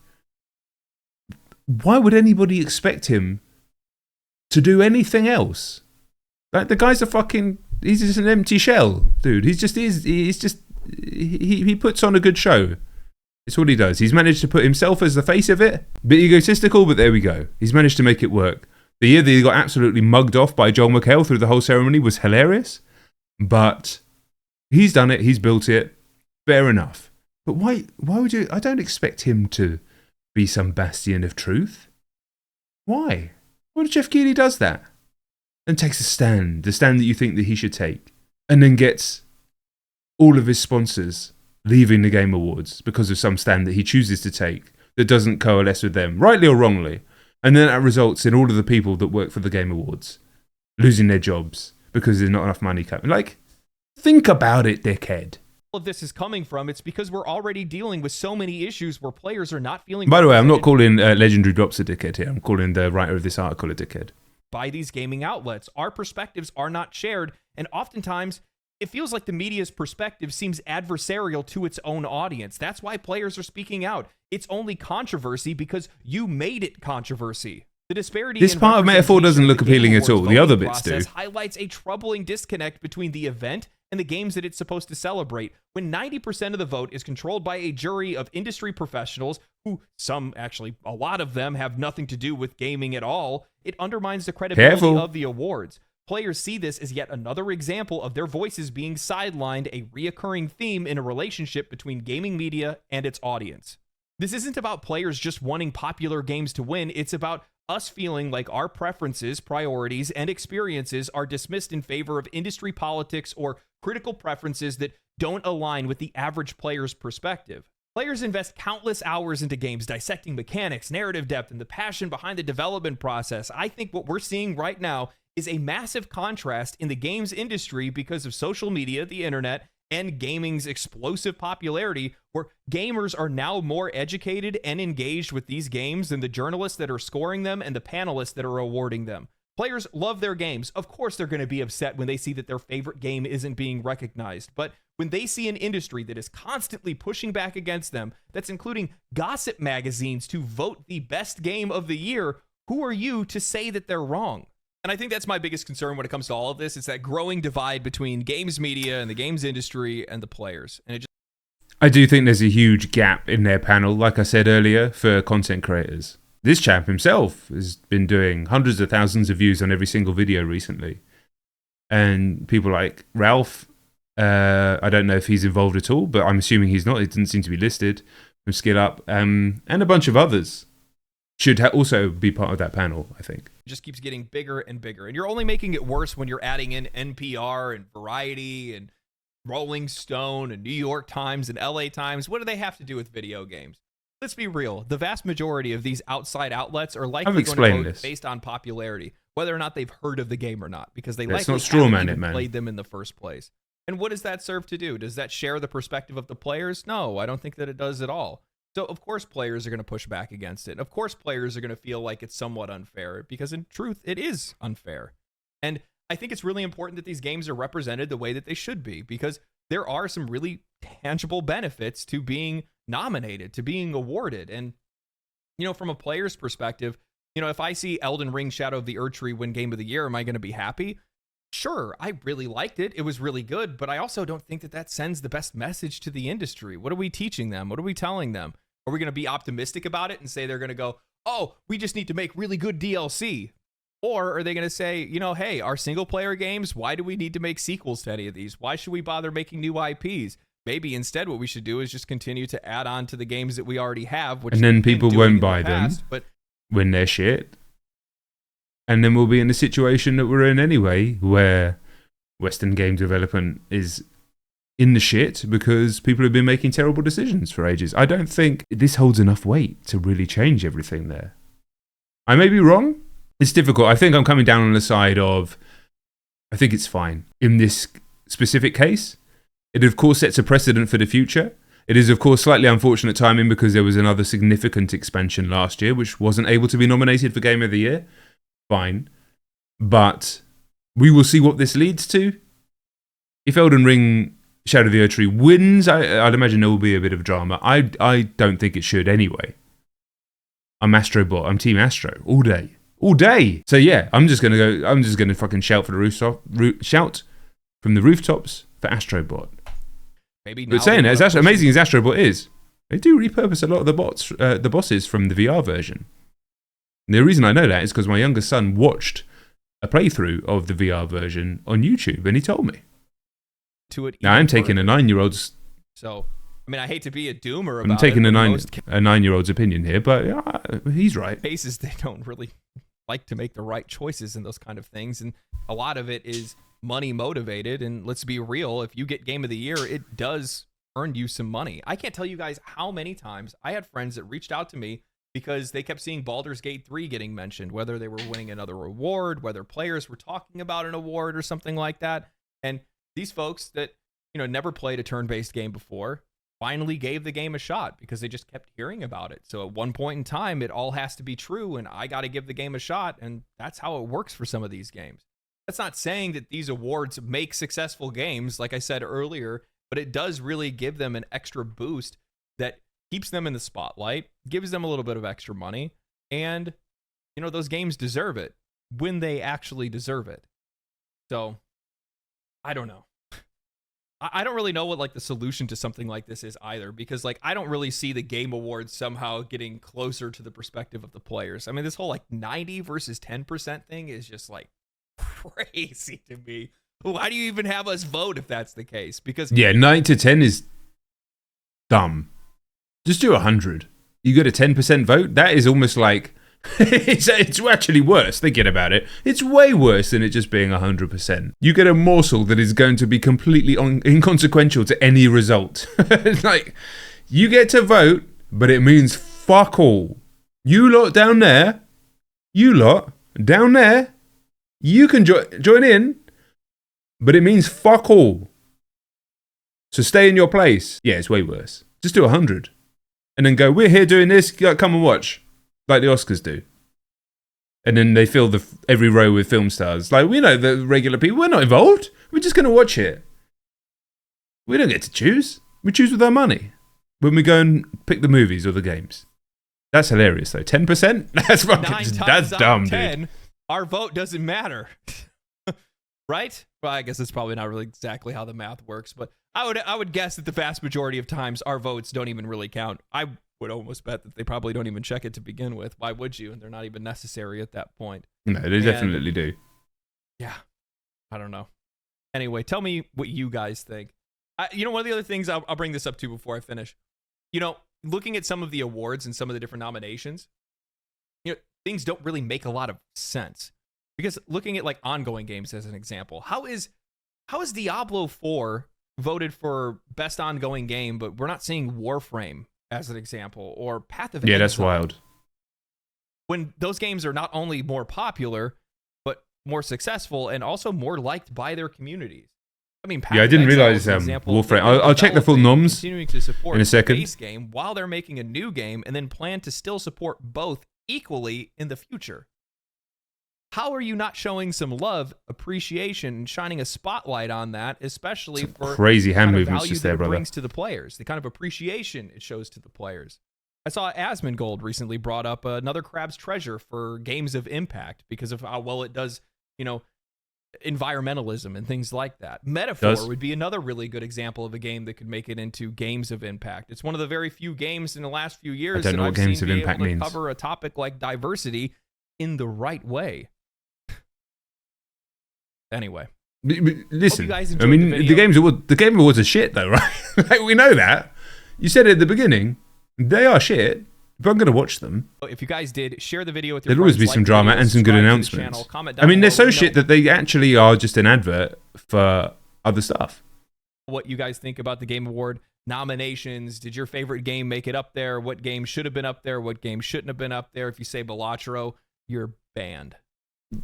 Why would anybody expect him to do anything else. Like, the guy's he's just an empty shell, dude. He puts on a good show. It's what he does. He's managed to put himself as the face of it. Bit egotistical, but there we go. He's managed to make it work. The year that he got absolutely mugged off by Joel McHale through the whole ceremony was hilarious. But he's done it. He's built it. Fair enough. But why would you... I don't expect him to be some bastion of truth. Why? What if Jeff Keighley does that? And takes a stand, the stand that you think that he should take, and then gets all of his sponsors leaving the Game Awards because of some stand that he chooses to take that doesn't coalesce with them, rightly or wrongly. And then that results in all of the people that work for the Game Awards losing their jobs because there's not enough money coming. Like, think about it, dickhead. All of this is coming from, it's because we're already dealing with so many issues where players are not feeling... By the way, I'm not calling Legendary Drops a dickhead here. I'm calling the writer of this article a dickhead. By these gaming outlets. Our perspectives are not shared, and oftentimes it feels like the media's perspective seems adversarial to its own audience. That's why players are speaking out. It's only controversy because you made it controversy. The disparity this in part of metaphor doesn't look appealing at all. The other bits do. Highlights a troubling disconnect between the event and the games that it's supposed to celebrate. When 90% of the vote is controlled by a jury of industry professionals, who a lot of them have nothing to do with gaming at all, it undermines the credibility of the awards. Players see this as yet another example of their voices being sidelined, a reoccurring theme in a relationship between gaming media and its audience. This isn't about players just wanting popular games to win, it's about us feeling like our preferences, priorities, and experiences are dismissed in favor of industry politics or critical preferences that don't align with the average player's perspective. Players invest countless hours into games, dissecting mechanics, narrative depth, and the passion behind the development process. I think what we're seeing right now is a massive contrast in the games industry because of social media, the internet, and gaming's explosive popularity, where gamers are now more educated and engaged with these games than the journalists that are scoring them and the panelists that are awarding them. Players love their games. Of course, they're going to be upset when they see that their favorite game isn't being recognized. But when they see an industry that is constantly pushing back against them, that's including gossip magazines to vote the best game of the year, who are you to say that they're wrong? And I think that's my biggest concern when it comes to all of this. It's that growing divide between games media and the games industry and the players. And I do think there's a huge gap in their panel, like I said earlier, for content creators. This chap himself has been doing hundreds of thousands of views on every single video recently. And people like Ralph, I don't know if he's involved at all, but I'm assuming he's not. It doesn't seem to be listed from Skill Up, and a bunch of others should also be part of that panel, I think. It just keeps getting bigger and bigger. And you're only making it worse when you're adding in NPR and Variety and Rolling Stone and New York Times and LA Times. What do they have to do with video games? Let's be real. The vast majority of these outside outlets are likely going to vote based on popularity, whether or not they've heard of the game or not, because they likely haven't even played them in the first place. And what does that serve to do? Does that share the perspective of the players? No, I don't think that it does at all. So, of course, players are going to push back against it. Of course, players are going to feel like it's somewhat unfair, because in truth, it is unfair. And I think it's really important that these games are represented the way that they should be, because there are some really tangible benefits to being nominated, to being awarded. And, you know, from a player's perspective, you know, if I see Elden Ring Shadow of the Erdtree win Game of the Year, am I going to be happy? Sure, I really liked it. It was really good, but I also don't think that that sends the best message to the industry. What are we teaching them? What are we telling them? Are we going to be optimistic about it and say they're going to go, oh, we just need to make really good DLC? Or are they going to say, you know, hey, our single player games, why do we need to make sequels to any of these? Why should we bother making new IPs? Maybe instead what we should do is just continue to add on to the games that we already have. Which and then people won't buy them when they're shit. And then we'll be in the situation that we're in anyway, where Western game development is in the shit because people have been making terrible decisions for ages. I don't think this holds enough weight to really change everything there. I may be wrong. It's difficult. I think I'm coming down on the side of, I think it's fine. In this specific case, it of course sets a precedent for the future. It is of course slightly unfortunate timing because there was another significant expansion last year which wasn't able to be nominated for Game of the Year. Fine. But we will see what this leads to. If Elden Ring Shadow of the Erdtree wins, I'd imagine there will be a bit of drama. I don't think it should anyway. I'm Astrobot. I'm Team Astro all day. all day. So yeah, I'm just gonna fucking shout for the shout from the rooftops for Astrobot. Maybe now but saying that, as amazing as Astrobot is, they do repurpose a lot of the bosses from the VR version. And the reason I know that is because my younger son watched a playthrough of the VR version on YouTube, and he told me. Now I'm taking a 9-year-old's. So, I mean, I hate to be a doomer about it. I'm taking a 9-year-old's opinion here, but he's right. Cases, they don't really like to make the right choices in those kind of things, and a lot of it is money motivated. And let's be real, if you get Game of the Year, it does earn you some money. I can't tell you guys how many times I had friends that reached out to me because they kept seeing Baldur's Gate 3 getting mentioned, whether they were winning another award, whether players were talking about an award or something like that. And these folks that, never played a turn-based game before finally gave the game a shot because they just kept hearing about it. So at one point in time, it all has to be true, and I got to give the game a shot, and that's how it works for some of these games. That's not saying that these awards make successful games, like I said earlier, but it does really give them an extra boost that keeps them in the spotlight, gives them a little bit of extra money, and, those games deserve it when they actually deserve it. So, I don't know. I don't really know what, the solution to something like this is either, because, I don't really see the Game Awards somehow getting closer to the perspective of the players. I mean, this whole, 90 versus 10% thing is just, crazy to me. Why do you even have us vote if that's the case? Because 9 to 10 is dumb. Just do 100. You get a 10% vote. That is almost like it's actually worse. Thinking about it, it's way worse than it just being 100%. You get a morsel that is going to be completely inconsequential to any result. It's you get to vote, but it means fuck all. You lot down there, you can join in. But it means fuck all. So stay in your place. Yeah, it's way worse. Just do 100. And then go, we're here doing this, come and watch. Like the Oscars do. And then they fill every row with film stars. We know the regular people, we're not involved. We're just going to watch it. We don't get to choose. We choose with our money. When we go and pick the movies or the games. That's hilarious though. 10%? That's dumb, 10, dude. Our vote doesn't matter. Right? Well, I guess it's probably not really exactly how the math works, but I would guess that the vast majority of times our votes don't even really count. I would almost bet that they probably don't even check it to begin with. Why would you? And they're not even necessary at that point. No, they definitely do. Yeah. I don't know. Anyway, tell me what you guys think. One of the other things I'll bring this up to before I finish. Looking at some of the awards and some of the different nominations, things don't really make a lot of sense. Because looking at ongoing games as an example, how is Diablo 4 voted for best ongoing game, but we're not seeing Warframe as an example, or Path of Exile? Yeah, that's wild. When those games are not only more popular, but more successful and also more liked by their communities. I mean, Path I didn't of Exile realize is an example. Warframe. I'll check the full noms continuing to support in a second. The base game while they're making a new game, and then plan to still support both equally in the future. How are you not showing some love, appreciation, and shining a spotlight on that, especially for crazy hand the kind of movements value just that there, it brother. brings to the players, the kind of appreciation it shows to the players? I saw Asmongold recently brought up another Crab's Treasure for games of impact because of how well it does, environmentalism and things like that. Metaphor would be another really good example of a game that could make it into games of impact. It's one of the very few games in the last few years that I've seen be able to cover a topic like diversity in the right way. Anyway, listen. The Game Awards are shit, though, right? We know that. You said it at the beginning. They are shit, but I'm going to watch them. If you guys did, share the video with your There'll always be some drama and some good announcements. They're so shit that they actually are just an advert for other stuff. What you guys think about the Game Award nominations? Did your favorite game make it up there? What game should have been up there? What game shouldn't have been up there? If you say Balatro, you're banned.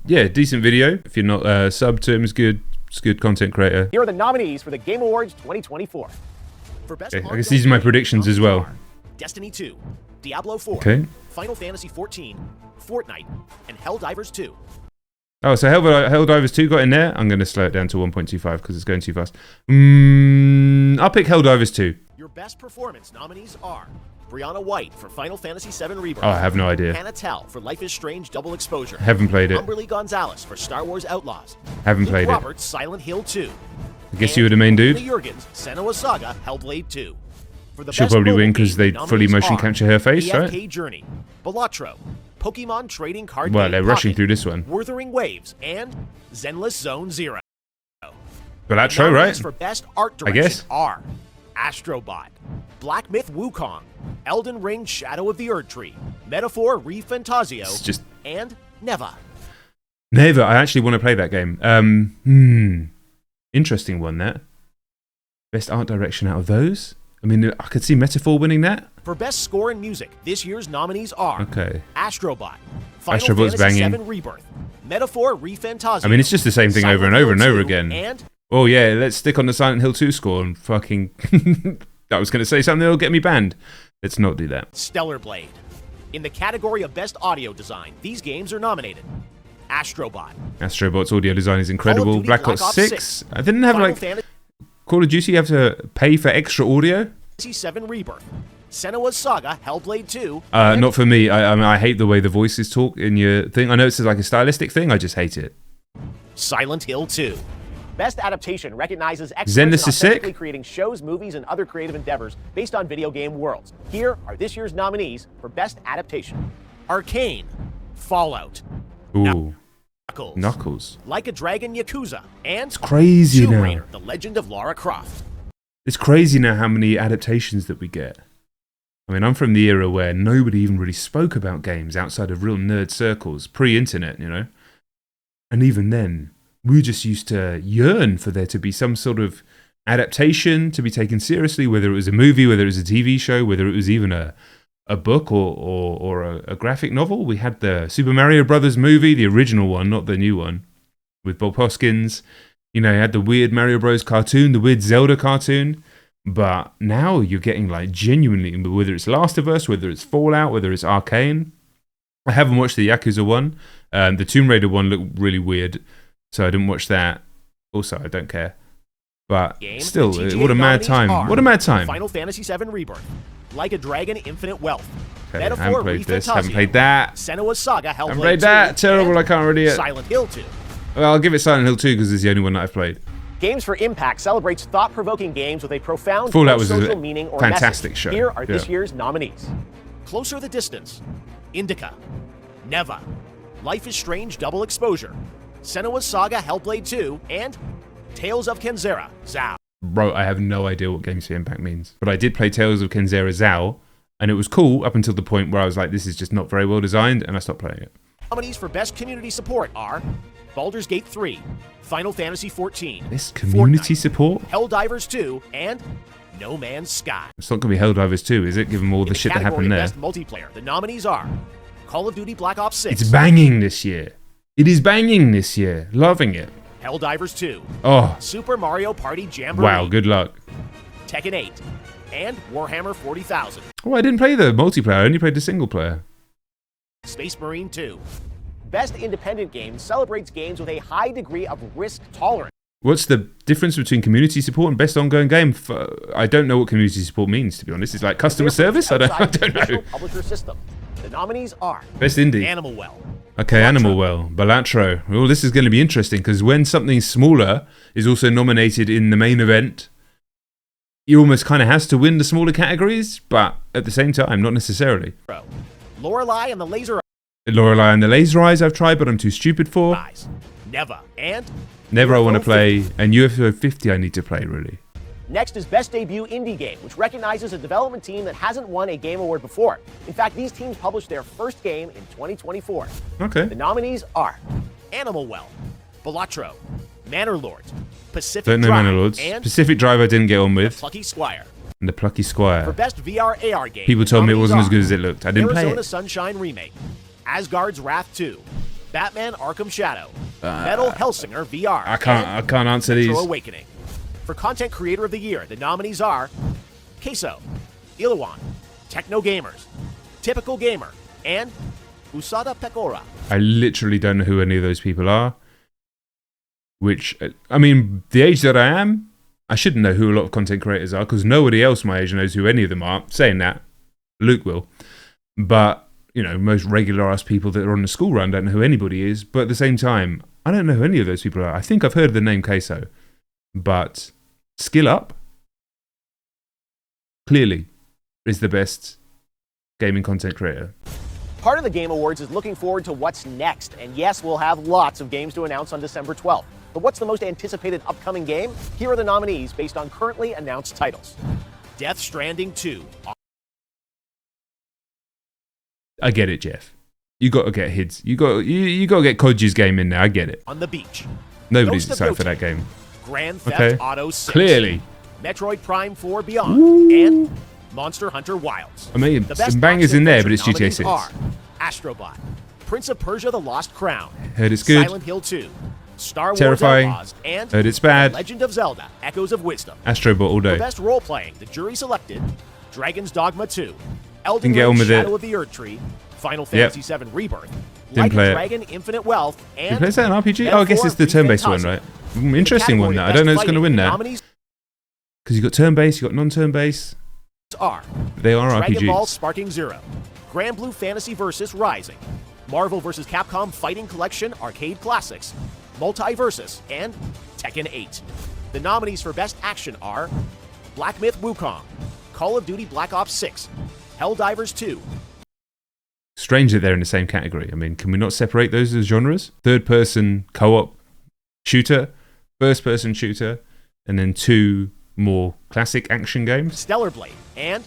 Yeah, decent video. If you're not subbed to him, it's good. It's good content creator. Here are the nominees for the Game Awards 2024. For best I guess these are my predictions as well. Destiny 2, Diablo 4, Okay. Final Fantasy 14, Fortnite, and Helldivers 2. Oh, so Helldivers 2 got in there. I'm going to slow it down to 1.25 because it's going too fast. I'll pick Helldivers 2. Your best performance nominees are Brianna White for Final Fantasy VII Rebirth. Oh, I have no idea. Hannah Tell for Life is Strange Double Exposure. Haven't played it. Umberly Gonzalez for Star Wars Outlaws. Haven't Luke played Roberts, Silent Hill 2. I guess you were the main dude. Jurgens, Senua Saga, Hellblade 2. For the She'll best probably mobile win because game, they the fully nominees motion are capture her face, right? AFK Journey, Balatro, Pokemon Trading Card Well, Game they're rushing Pocket, through this one. Wuthering Waves, and Zenless Zone Zero. Balatro, The right? nominees for best art direction guess. are Astrobot, Black Myth Wukong, Elden Ring Shadow of the Erdtree, Metaphor ReFantazio, It's just and Neva. never. I actually want to play that game. Interesting one, that. Best art direction out of those? I mean, I could see Metaphor winning that. For best score in music, this year's nominees are Okay. Astrobot, Final Astrobot's Fantasy banging. VII Rebirth, Metaphor ReFantazio. I mean, it's just the same thing over and Silent over and Hill over 2, again. And Oh, yeah, let's stick on the Silent Hill 2 score and fucking... I was going to say something that'll get me banned. Let's not do that. Stellar Blade. In the category of best audio design, these games are nominated. Astrobot, Astrobot's audio design is incredible. Duty Black Black Ops Ops 6. I didn't have, Final like... Fantasy Call of Duty, you have to pay for extra audio? VII Rebirth, Senua's Saga, Hellblade 2. and Not for me. I mean, I hate the way the voices talk in your thing. I know it's like a stylistic thing. I just hate it. Silent Hill 2. Best adaptation recognizes Zenless excellence in is sick. authentically creating shows, movies, and other creative endeavors based on video game worlds. Here are this year's nominees for best adaptation: Arcane, Fallout, Ooh. Knuckles, Knuckles. Like a Dragon Yakuza, and Crazy Tomb now. Raider: The Legend of Lara Croft. It's crazy now how many adaptations that we get. I mean, I'm from the era where nobody even really spoke about games outside of real nerd circles, pre-internet, you know? And even then, we just used to yearn for there to be some sort of adaptation to be taken seriously, whether it was a movie, whether it was a TV show, whether it was even a book or a graphic novel. We had the Super Mario Brothers movie, the original one, not the new one, with Bob Hoskins. You know, you had the weird Mario Bros cartoon, the weird Zelda cartoon. But now you're getting like genuinely, whether it's Last of Us, whether it's Fallout, whether it's Arcane. I haven't watched the Yakuza one. The Tomb Raider one looked really weird, so I didn't watch that. Also, I don't care. But still, what a mad time. What a mad time. Final Fantasy VII Rebirth, Like a Dragon Infinite Wealth, Okay, I Metaphor haven't played this, haven't ReFantazio, played that. Senua's Saga, Hellblade Haven't played 2, that. Terrible, and I can't read it. Silent Hill 2. Well, I'll give it Silent Hill 2 because it's the only one that I've played. Games for Impact celebrates thought-provoking games with a profound Fallout was a social meaning or fantastic message. show. Here are this Yeah. year's nominees: Closer the Distance, Indica, Neva, Life is Strange Double Exposure, Senua's Saga Hellblade 2, and Tales of Kenzera Zao. Bro, I have no idea what Games for Impact means. But I did play Tales of Kenzera Zao, and it was cool up until the point where I was like, this is just not very well designed, and I stopped playing it. Nominees for Best Community Support are Baldur's Gate 3, Final Fantasy 14, This community Fortnite, support? Helldivers 2, and No Man's Sky. It's not going to be Helldivers 2, is it? Given all In the shit that category happened of there. Best Multiplayer, the nominees are Call of Duty Black Ops 6, It's banging this year. It is banging this year. Loving it. Helldivers 2, Oh, Super Mario Party Jamboree, wow, good luck. Tekken 8, and Warhammer 40,000. Oh, I didn't play the multiplayer. I only played the single player. Space Marine 2. Best Independent Game celebrates games with a high degree of risk tolerance. What's the difference between community support and best ongoing game? I don't know what community support means, to be honest. It's like customer service? I don't know. Traditional Publisher system. The nominees are Best indie. Animal Well, Okay, Animal Well, Balatro. Well, this is going to be interesting because when something smaller is also nominated in the main event, he almost kind of has to win the smaller categories, but at the same time, not necessarily. Lorelei and the Laser Lorelei and the Laser Eyes I've tried, but I'm too stupid for. Eyes, Neva, and Never I want to UFO play, and UFO 50 I need to play, really. next is Best Debut Indie Game, which recognizes a development team that hasn't won a game award before. In fact, these teams published their first game in 2024. Okay. The nominees are Animal Well, Balatro, Manor Lords, Pacific Don't know Drive, Manor Lords. and Pacific Drive I didn't get on with, Plucky Squire. and the Plucky For Squire. Best VR AR game, People told me it nominees wasn't as are good as it looked. I didn't play Arizona it. Sunshine Remake, Asgard's Wrath 2, Batman Arkham Shadow, Metal Hellsinger VR, I can't answer and these. Metro Awakening. For Content Creator of the Year, the nominees are Queso, Ilawan, Techno Gamers, Typical Gamer, and Usada Pecora. I literally don't know who any of those people are. Which, I mean, the age that I am, I shouldn't know who a lot of content creators are because nobody else my age knows who any of them are. Saying that, Luke will. But, you know, most regular ass people that are on the school run don't know who anybody is. But at the same time, I don't know who any of those people are. I think I've heard the name Queso. But Skill Up, clearly, is the best gaming content creator. Part of the Game Awards is looking forward to what's next. And yes, we'll have lots of games to announce on December 12th. But what's the most anticipated upcoming game? Here are the nominees based on currently announced titles. Death Stranding 2. I get it, Jeff. You got to get Hids. You got to get Koji's game in there. I get it. On the Beach. Nobody's Ghost of excited for GOTY. that game. Grand Theft Auto 6. Clearly. Metroid Prime 4 Beyond. And Monster Hunter Wilds. I mean, The best some bangers in there, but it's action GTA 6. nominees are Astrobot, Prince of Persia: The Lost Crown, Heard it's good. Silent Hill 2, Star Wars Terrifying. Outlaws, and Heard it's bad. The Legend of Zelda: Echoes of Wisdom. Astrobot all For day. best role-playing, the jury selected Dragon's Dogma 2, Elden Didn't get Ring: on with it. Shadow of the Erdtree, Final Fantasy VII Rebirth, Didn't Like play a it. Dragon: Infinite Wealth, Who and plays that, an RPG? Oh, I guess it's the turn-based one, right? Interesting one, that. I don't know who's going to win that. Nominees Because you got turn-based, you got non-turn-based. are They are Dragon Ball RPGs. Sparking Zero, Grand Blue Fantasy vs. Rising, Marvel vs. Capcom Fighting Collection Arcade Classics, Multiversus, and Tekken 8. The nominees for Best Action are Black Myth Wukong, Call of Duty Black Ops 6, Helldivers 2, Strange that they're in the same category. I mean, can we not separate those as genres? Third-person co-op shooter, first-person shooter, and then two more classic action games. Stellar Blade, and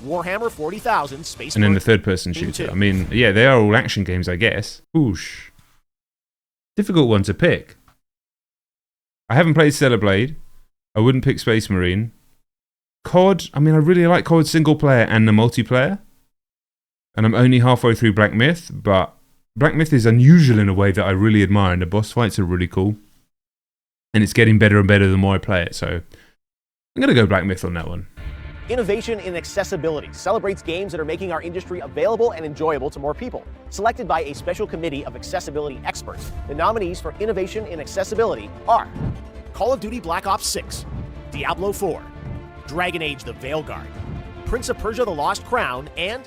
Warhammer 40,000 Space And then the Marine third-person Team shooter. 2. I mean, yeah, they are all action games, I guess. Oosh. Difficult one to pick. I haven't played Stellar Blade. I wouldn't pick Space Marine. COD, I mean, I really like COD single player and the multiplayer. And I'm only halfway through Black Myth, but Black Myth is unusual in a way that I really admire, and the boss fights are really cool. And it's getting better and better the more I play it, so I'm going to go Black Myth on that one. Innovation in Accessibility celebrates games that are making our industry available and enjoyable to more people. Selected by a special committee of accessibility experts, the nominees for Innovation in Accessibility are Call of Duty Black Ops 6, Diablo 4, Dragon Age The Veilguard, Prince of Persia: The Lost Crown, and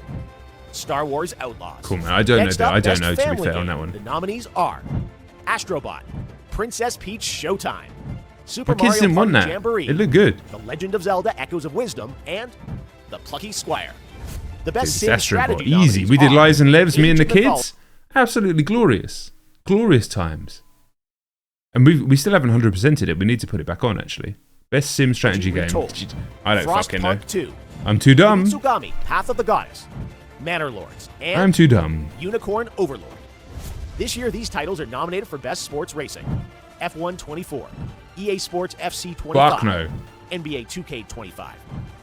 Star Wars Outlaws. Cool, man. I don't Next know. up, I don't Best know, to be Family fair, on Game. that one. The nominees are Astrobot, Princess Peach Showtime, Super My kids Mario didn't want Party that. Jamboree, It looked good. The Legend of Zelda: Echoes of Wisdom, and The Plucky Squire. The best It's sim Astrobot. strategy Easy. nominees We did are Lies and Levs, me and the Age of Mythology, kids. Absolutely glorious. Glorious times. And we still haven't 100%ed it. We need to put it back on, actually. Best sim strategy game. Retold, I don't Frost fucking know. Park 2, I'm too dumb. Tsugami: Path of the Goddess, Manor Lords, and I'm too dumb. Unicorn Overlord. This year, these titles are nominated for Best Sports Racing, F1 24, EA Sports FC 25, Fuck no. NBA 2K25,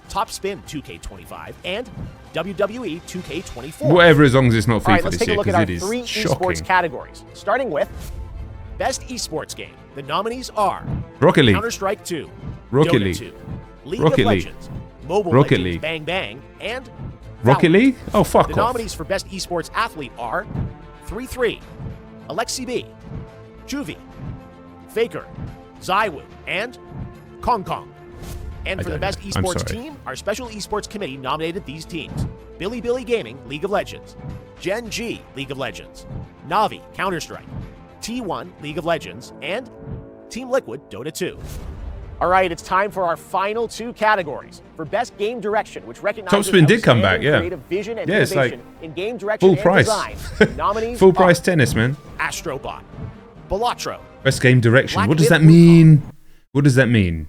Top Spin 2K25, and WWE 2K24. Whatever, as long as it's not All right, FIFA let's this take a year, look at because our it is three shocking. esports categories, starting with Best Esports Game. The nominees are Rocket League. Counter-Strike 2, Rocket Dota League. 2, League Rocket of League. Legends, Mobile Rocket Legends, League. Bang Bang, and Rocket Valorant. League? Oh, fuck The off. nominees for Best Esports Athlete are 3-3, Alexi B, Juvie, Faker, Zywoo, and Kong Kong. And I for the don't Best know. I'm Esports sorry. team, our Special Esports Committee nominated these teams: Billy Gaming, League of Legends; Gen G, League of Legends; Navi, Counter-Strike; T1, League of Legends; and Team Liquid, Dota 2. All right, it's time for our final two categories. For Best Game Direction, which recognizes Topspin did come back, outstanding yeah. creative vision and Yeah, it's innovation like in game direction full and price. design. Nominees Full price are tennis, man. Astrobot, Balatro, Best game direction. Black What does Myth that mean? What does that mean?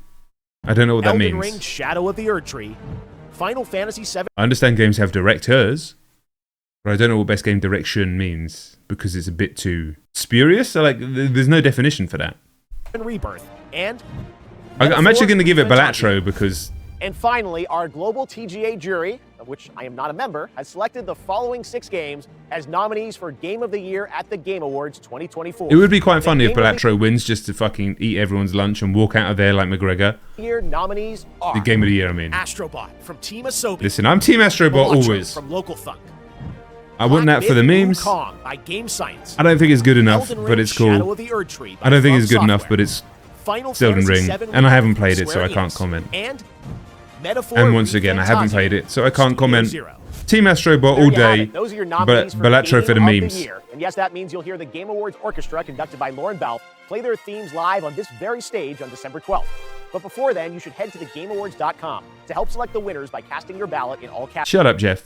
I don't know what that Elden means. Ring: Shadow of the Erdtree, Final Fantasy VII I understand games have directors, but I don't know what best game direction means because it's a bit too spurious. So, like, there's no definition for that. Rebirth, and I'm actually going to give it Kentucky. Balatro because And finally, our global TGA jury, of which I am not a member, has selected the following 6 games as nominees for Game of the Year at the Game Awards 2024. it would be quite The funny if Game of Balatro wins just to fucking eat everyone's lunch and walk out of there like McGregor. the Year nominees are The game of the year, I mean. Astrobot from Team Asobi, Listen, I'm Team Astrobot Balatro always. from Local Thunk, I want that for the memes. Kong by Game Science. I don't think it's good enough, Elden but Ring, it's Shadow cool. of the Erdtree by I don't think From it's good enough, Software. but it's Final Elden Fantasy Ring, VII and I haven't Remake played from it, so I Square can't Enix. comment. And Metaphor And once again, I haven't Refantasia, played it, so I can't Studio comment. Zero. Team Astrobot There all you have day, it. Those are your but nominees for Balatro Game for the of memes. Year. And yes, that means you'll hear the Game Awards Orchestra, conducted by Lauren Bell, play their themes live on this very stage on December 12th. But before then, you should head to thegameawards.com to help select the winners by casting your ballot in all caps. Shut up, Jeff.